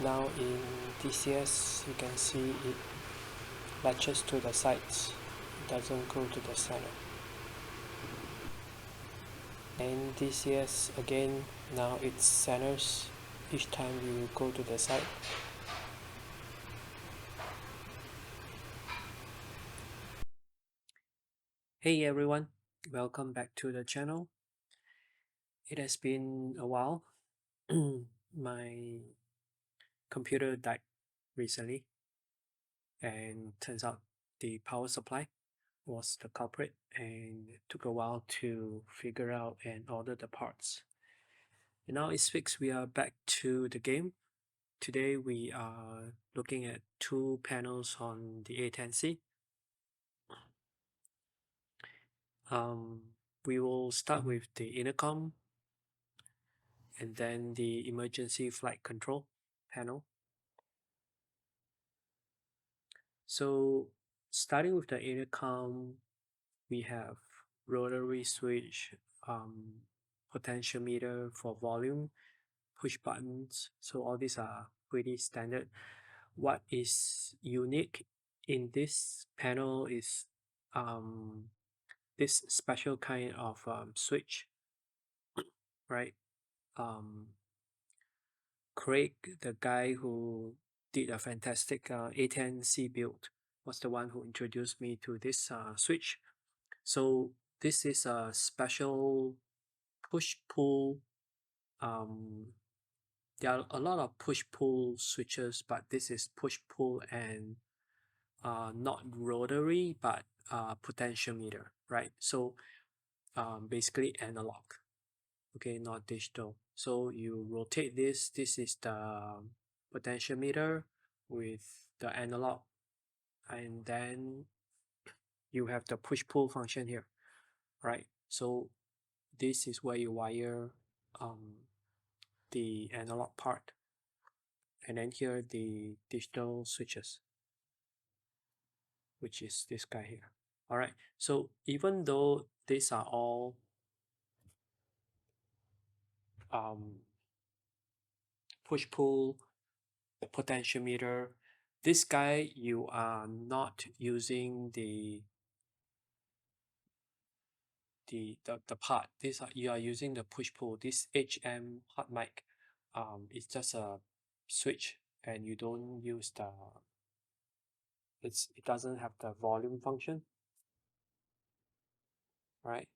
Now in DCS you can see it latches to the sides, it doesn't go to the center. And DCS again, now it centers each time you go to the side. Hey everyone, welcome back to the channel. It has been a while. My computer died recently, and turns out the power supply was the culprit, and it took a while to figure out and order the parts. And now it's fixed. We are back to the game. Today we are looking at two panels on the A-10C. We will start with the intercom and then the emergency flight control panel. So starting with the intercom, we have rotary switch, potentiometer for volume, push buttons. So all these are pretty standard. What is unique in this panel is this special kind of switch, right? Craig, the guy who did a fantastic A-10C build, was the one who introduced me to this switch. So this is a special push-pull. There are a lot of push-pull switches, but this is push-pull and not rotary, but potentiometer, right? So basically analog, okay, not digital. So you rotate this. This is the potentiometer with the analog, and then you have the push-pull function here, right? So this is where you wire the analog part, and then here the digital switches, which is this guy here. All right, so even though these are all push-pull potentiometer, this guy you are not using the part. This you are using the push-pull. This HM hot mic, it's just a switch, and you don't use the it doesn't have the volume function, right?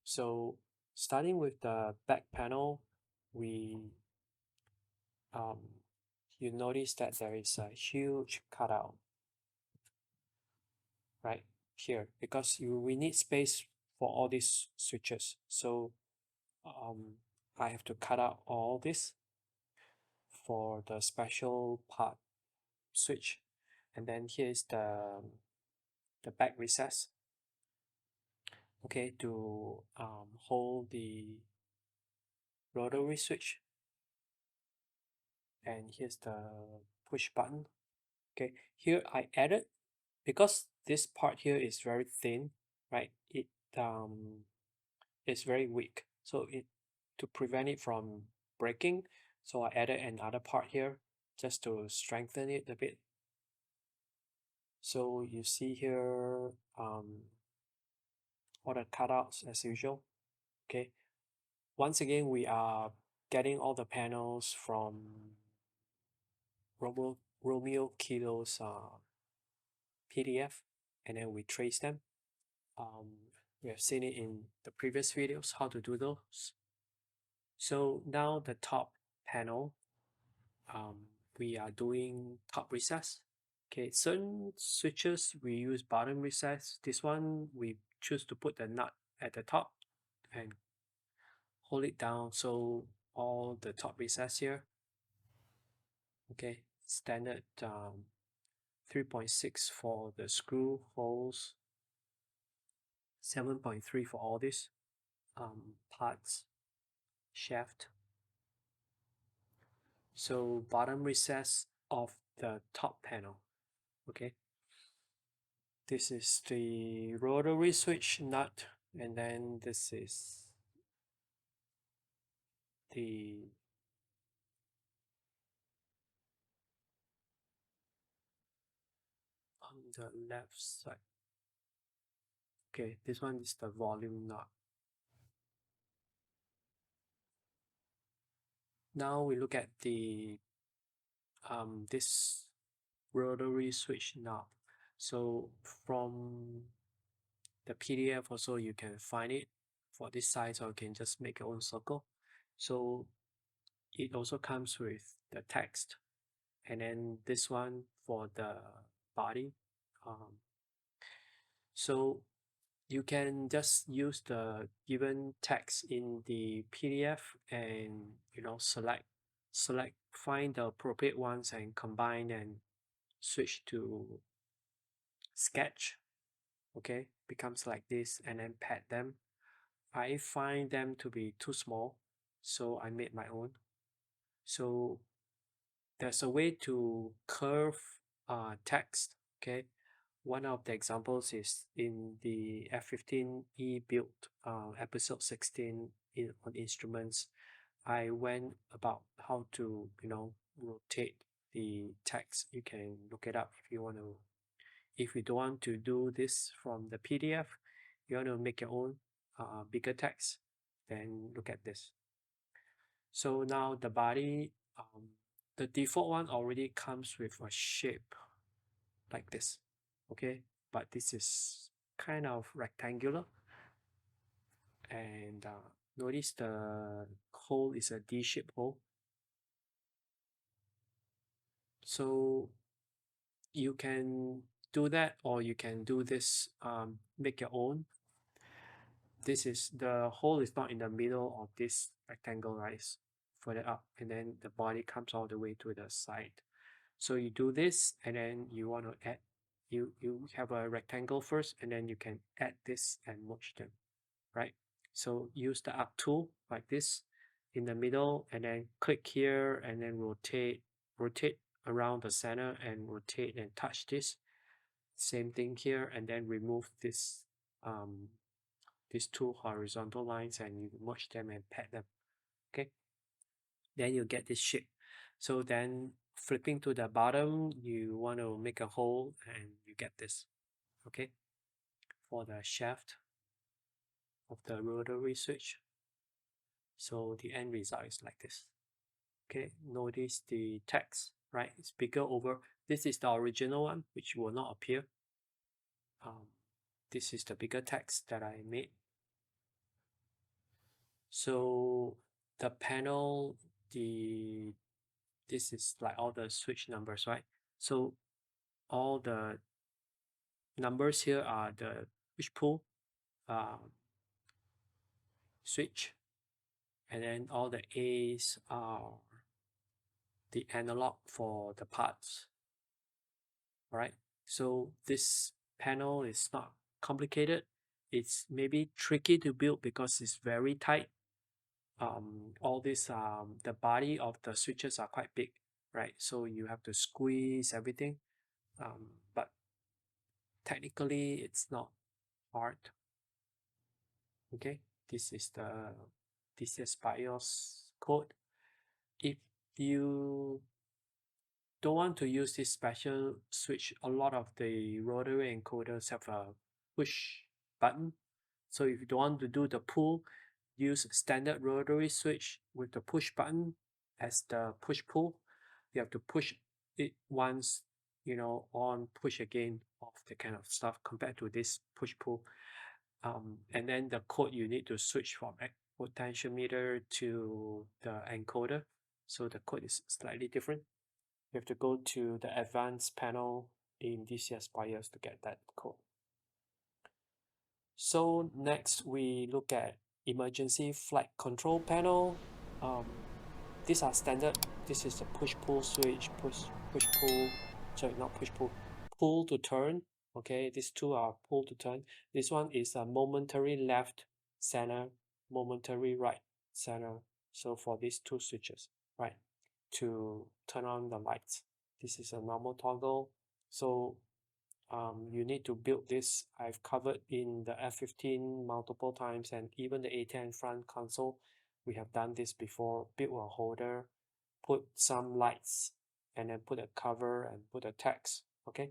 So starting with the back panel, we you notice that there is a huge cutout right here, because we need space for all these switches. So I have to cut out all this for the special part switch, and then here's the back recess, okay, to hold the rotary switch, and here's the push button. Okay, here I added, because this part here is very thin, right? It is very weak, so it to prevent it from breaking, so I added another part here just to strengthen it a bit. So you see here all the cutouts as usual. Okay, once again we are getting all the panels from Romeo Kilo's PDF, and then we trace them. We have seen it in the previous videos how to do those. So now the top panel, we are doing top recess. Okay, certain switches we use bottom recess. This one we choose to put the nut at the top and hold it down, so all the top recess here. Okay, standard 3.6 for the screw holes, 7.3 for all these parts, shaft. So bottom recess of the top panel. Okay, this is the rotary switch nut, and then this is the the left side. Okay, this one is the volume knob. Now we look at the this rotary switch knob. So from the PDF also you can find it for this size, or you can just make your own circle. So it also comes with the text, and then this one for the body. So you can just use the given text in the PDF and find the appropriate ones and combine and switch to sketch. Okay, becomes like this, and then pad them. I find them to be too small, so I made my own. So there's a way to curve text. Okay, one of the examples is in the F15E build, episode 16 on instruments. I went about how to rotate the text. You can look it up if you want to. If you don't want to do this from the PDF, you want to make your own bigger text, then look at this. So now the body, the default one already comes with a shape like this, okay? But this is kind of rectangular, and notice the hole is a D-shaped hole. So you can do that, or you can do this, make your own. This is the hole is not in the middle of this rectangle, right? It's further up, and then the body comes all the way to the side. So you do this, and then you want to add, you have a rectangle first, and then you can add this and merge them, right? So use the up tool like this in the middle, and then click here, and then rotate around the center, and rotate and touch this. Same thing here, and then remove this these two horizontal lines, and you merge them and pad them. Okay, then you get this shape. So then flipping to the bottom, you want to make a hole, and you get this. Okay, for the shaft of the rotary switch. So the end result is like this. Okay, notice the text, right? It's bigger over. This is the original one, which will not appear. This is the bigger text that I made. So the panel, this is like all the switch numbers, right? So all the numbers here are the push pull switch, and then all the A's are the analog for the parts. All right, so this panel is not complicated. It's maybe tricky to build because it's very tight. All this the body of the switches are quite big, right? So you have to squeeze everything. But technically it's not hard. Okay, this is the DCS BIOS code. If you don't want to use this special switch, a lot of the rotary encoders have a push button. So if you don't want to do the pull, use standard rotary switch with the push button as the push pull. You have to push it once, on, push again, off, the kind of stuff, compared to this push pull. And then the code, you need to switch from potentiometer to the encoder. So the code is slightly different. You have to go to the advanced panel in DCS BIOS to get that code. So next we look at emergency flight control panel. These are standard. This is the push-pull switch, push-pull, sorry, not push-pull, pull to turn. Okay, these two are pull to turn. This one is a momentary left center, momentary right center. So for these two switches, right, to turn on the lights. This is a normal toggle. So you need to build this. I've covered in the F15 multiple times, and even the A10 front console. We have done this before. Build a holder, put some lights, and then put a cover and put a text. Okay.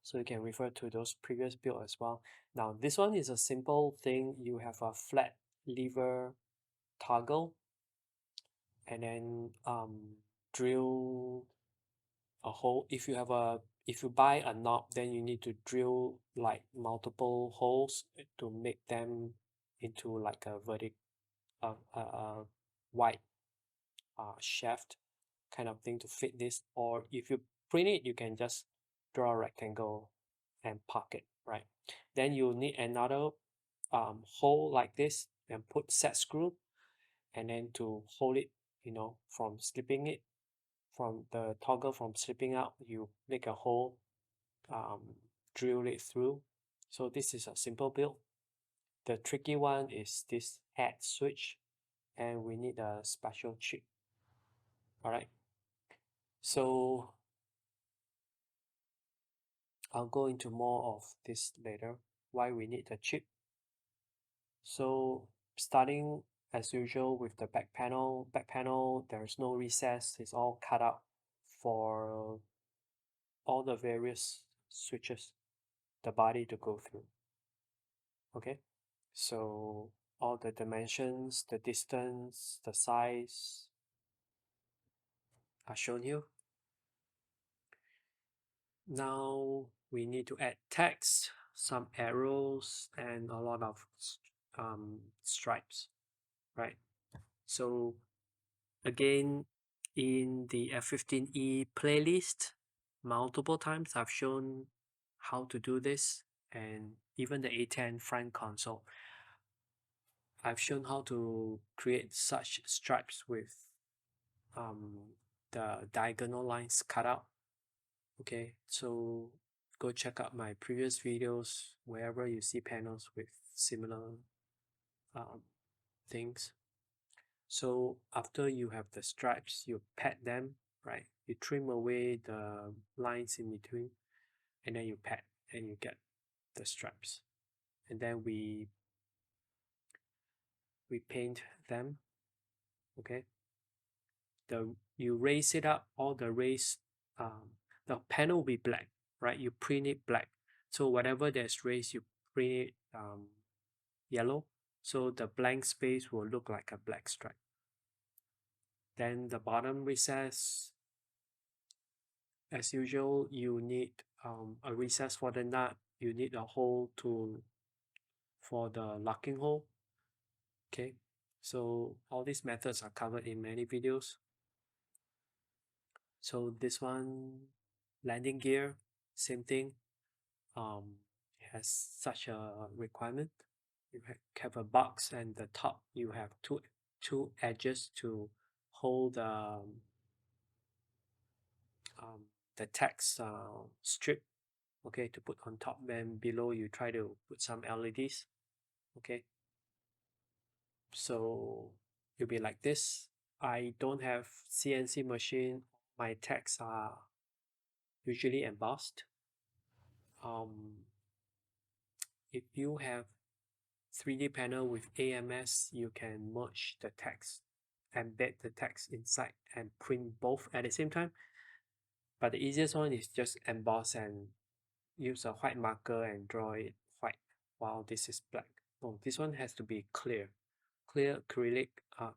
So you can refer to those previous build as well. Now this one is a simple thing. You have a flat lever toggle, and then drill a hole. If you buy a knob, then you need to drill like multiple holes to make them into like a wide shaft kind of thing to fit this. Or if you print it, you can just draw a rectangle and park it, right? Then you need another hole like this and put set screw, and then to hold it, from slipping it, from the toggle from slipping out, you make a hole, um, drill it through. So this is a simple build. The tricky one is this add switch, and we need a special chip. All right, so I'll go into more of this later, why we need the chip. So starting as usual with the back panel, there's no recess, it's all cut out for all the various switches, the body to go through. Okay, so all the dimensions, the distance, the size are shown here. Now we need to add text, some arrows, and a lot of stripes, right? So again, in the F15E playlist, multiple times I've shown how to do this, and even the A10 front console, I've shown how to create such stripes with the diagonal lines cut out. Okay, so go check out my previous videos wherever you see panels with similar things. So after you have the stripes, you pat them, right? You trim away the lines in between, and then you pat, and you get the stripes. And then we paint them. Okay, you raise it up, all the the panel will be black, right? You print it black. So whatever that's raised, you print it yellow. So the blank space will look like a black stripe. Then the bottom recess, as usual, you need a recess for the nut. You need a hole for the locking hole. Okay, so all these methods are covered in many videos. So this one, landing gear, same thing, has such a requirement. You have a box, and the top you have two edges to hold the text strip, okay, to put on top. Then below you try to put some LEDs. Okay, so it'll be like this. I don't have CNC machine. My texts are usually embossed. If you have 3D panel with AMS, you can merge the text, embed the text inside, and print both at the same time. But the easiest one is just emboss and use a white marker and draw it white while this is black. Oh, this one has to be clear acrylic,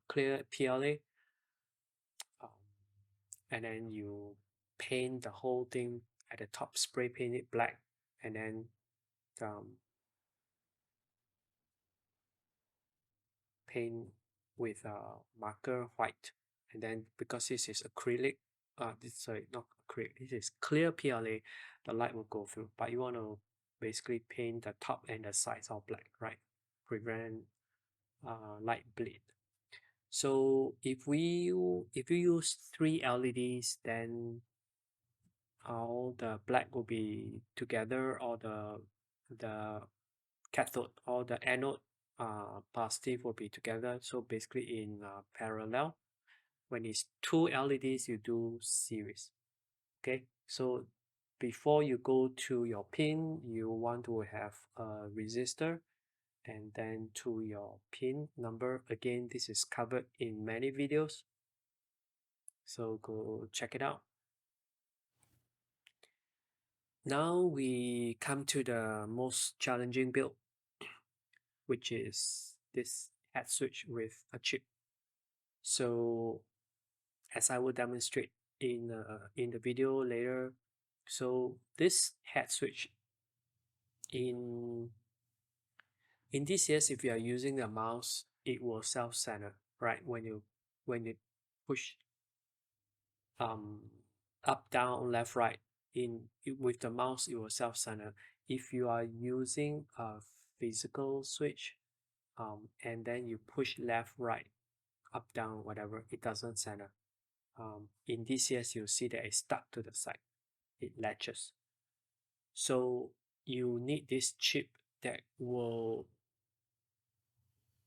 clear PLA, um, and then you paint the whole thing at the top, spray paint it black, and then um, paint with a marker white. And then because this is acrylic, sorry, not acrylic, this is clear PLA, the light will go through. But you want to basically paint the top and the sides all black, right? Prevent light bleed. So if you use 3 LEDs, then all the black will be together, or the cathode or the anode positive will be together. So basically in parallel. When it's 2 LEDs, you do series. Okay, so before you go to your pin, you want to have a resistor, and then to your pin number. Again, this is covered in many videos, so go check it out. Now we come to the most challenging build, which is this head switch with a chip. So as I will demonstrate in the video later, so this head switch in DCS, if you are using the mouse, it will self-center, right? When you push um up, down, left, right with the mouse, it will self-center. If you are using a physical switch, and then you push left, right, up, down, whatever, it doesn't center. In DCS, you see that it's stuck to the side. It latches. So you need this chip that will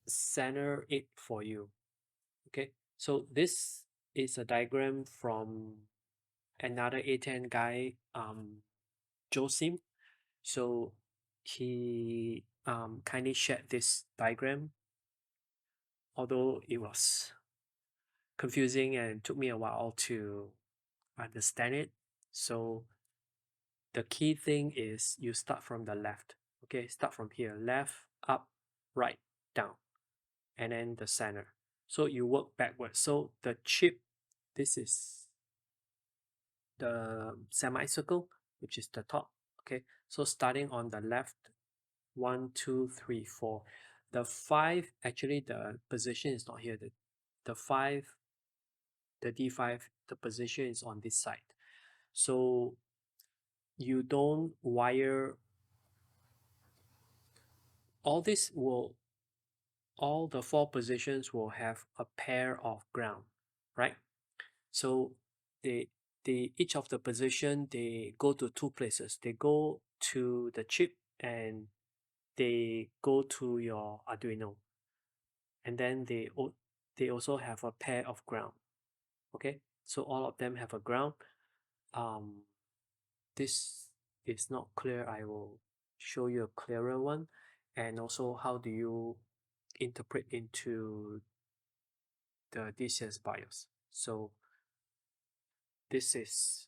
center it for you. Okay, so this is a diagram from another A-10 guy, Joe Sim. So he kindly shared this diagram, although it was confusing and took me a while to understand it. So the key thing is you start from the left. Okay, start from here, left, up, right, down, and then the center. So you work backwards. So the chip, this is the semicircle, which is the top. Okay, so starting on the left, 1, 2, 3, 4. The 5, actually the position is not here. The 5, the D5, the position is on this side. So you don't wire all this will all the 4 positions will have a pair of ground, right? So they each of the position, they go to 2 places. They go to the chip and they go to your Arduino, and then they also have a pair of ground. Okay, so all of them have a ground. um this is not clear. I will show you a clearer one, and also how do you interpret into the DCS BIOS. So this is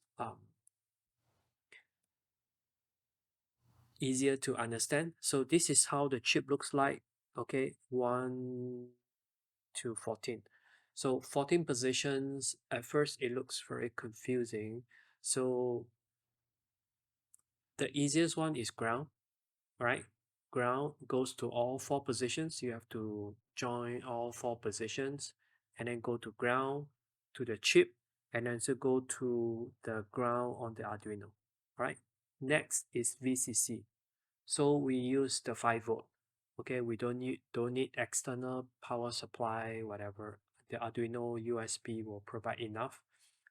easier to understand. So this is how the chip looks like. Okay, 1 to 14. So 14 positions, at first it looks very confusing. So the easiest one is ground, right? Ground goes to all 4 positions. You have to join all 4 positions and then go to ground, to the chip, and then to go to the ground on the Arduino, right? Next is VCC. So we use the 5 volt. Okay, we don't need external power supply, whatever. The Arduino USB will provide enough.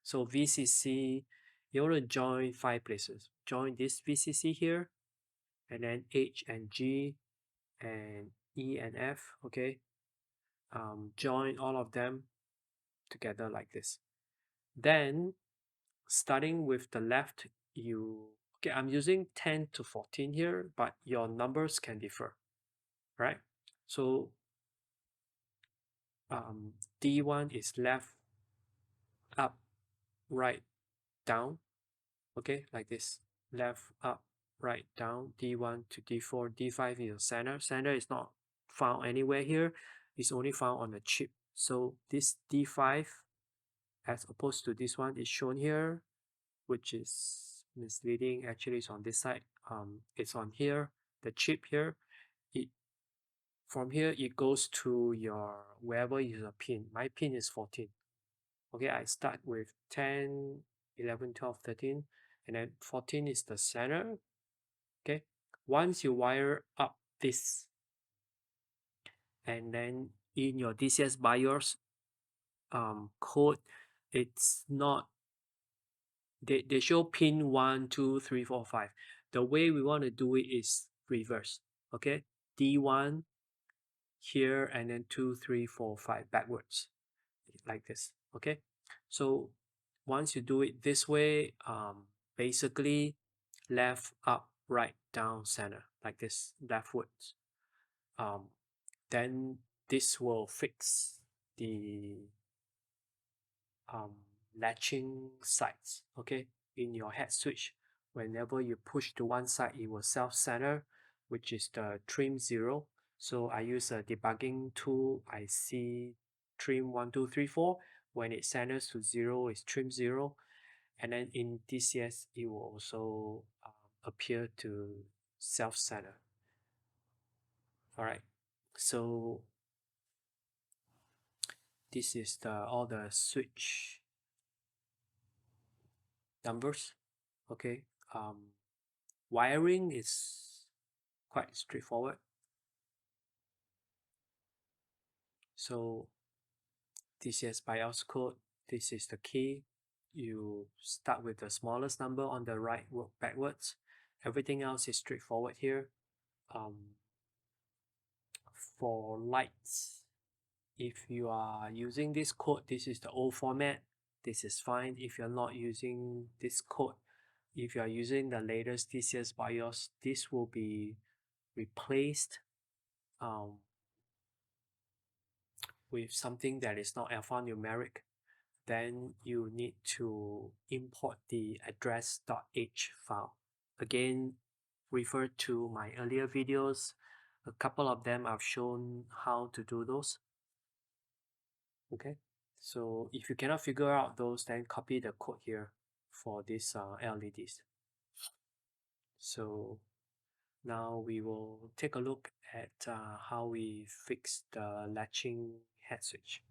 So VCC, you want to join 5 places. Join this VCC here, and then H and G and E and F. Okay, join all of them together like this. Then starting with the left, okay, I'm using 10 to 14 here, but your numbers can differ, right? So D1 is left, up, right, down. Okay, like this. Left, up, right, down. D1 to D4. D5 is center. Center is not found anywhere here. It's only found on the chip. So this D5, as opposed to this one, is shown here, which is misleading. Actually, it's on this side. It's on here, the chip here. It From here, it goes to your wherever is a pin. My pin is 14. Okay, I start with 10, 11, 12, 13, and then 14 is the center. Okay, once you wire up this, and then in your DCS BIOS code, it's not, they show pin 1, 2, 3, 4, 5. The way we want to do it is reverse. Okay, D1 here, and then 2, 3, 4, 5 backwards, like this. Okay, so once you do it this way, basically left, up, right, down, center, like this, leftwards. Then this will fix the um, latching sites, okay, in your head switch whenever you push to one side, it will self-center, which is the trim 0. So I use a debugging tool. I see trim 1, 2, 3, 4. When it centers to 0, it's trim 0. And then in DCS, it will also appear to self-center. Alright, so this is all the switch numbers. Okay, wiring is quite straightforward. So DCS BIOS code, this is the key. You start with the smallest number on the right, work backwards. Everything else is straightforward here. For lights, if you are using this code, this is the old format, this is fine. If you're not using this code, if you are using the latest DCS BIOS, this will be replaced with something that is not alphanumeric. Then you need to import the address.h file. Again, refer to my earlier videos. A couple of them I've shown how to do those. Okay, so if you cannot figure out those, then copy the code here for these LEDs. So now we will take a look at how we fix the latching head switch.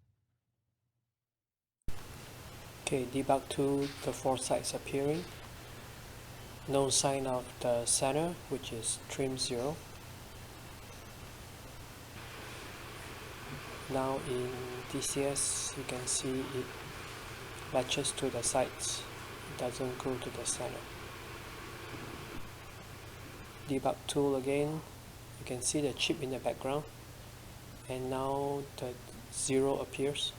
Okay, debug tool, the 4 sides appearing. No sign of the center, which is trim 0. Now in DCS, you can see it latches to the sides. It doesn't go to the center. Debug tool again, you can see the chip in the background, and now the 0 appears.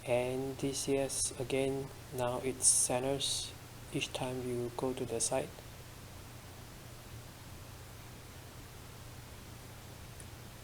And DCS again, now it centers each time you go to the side.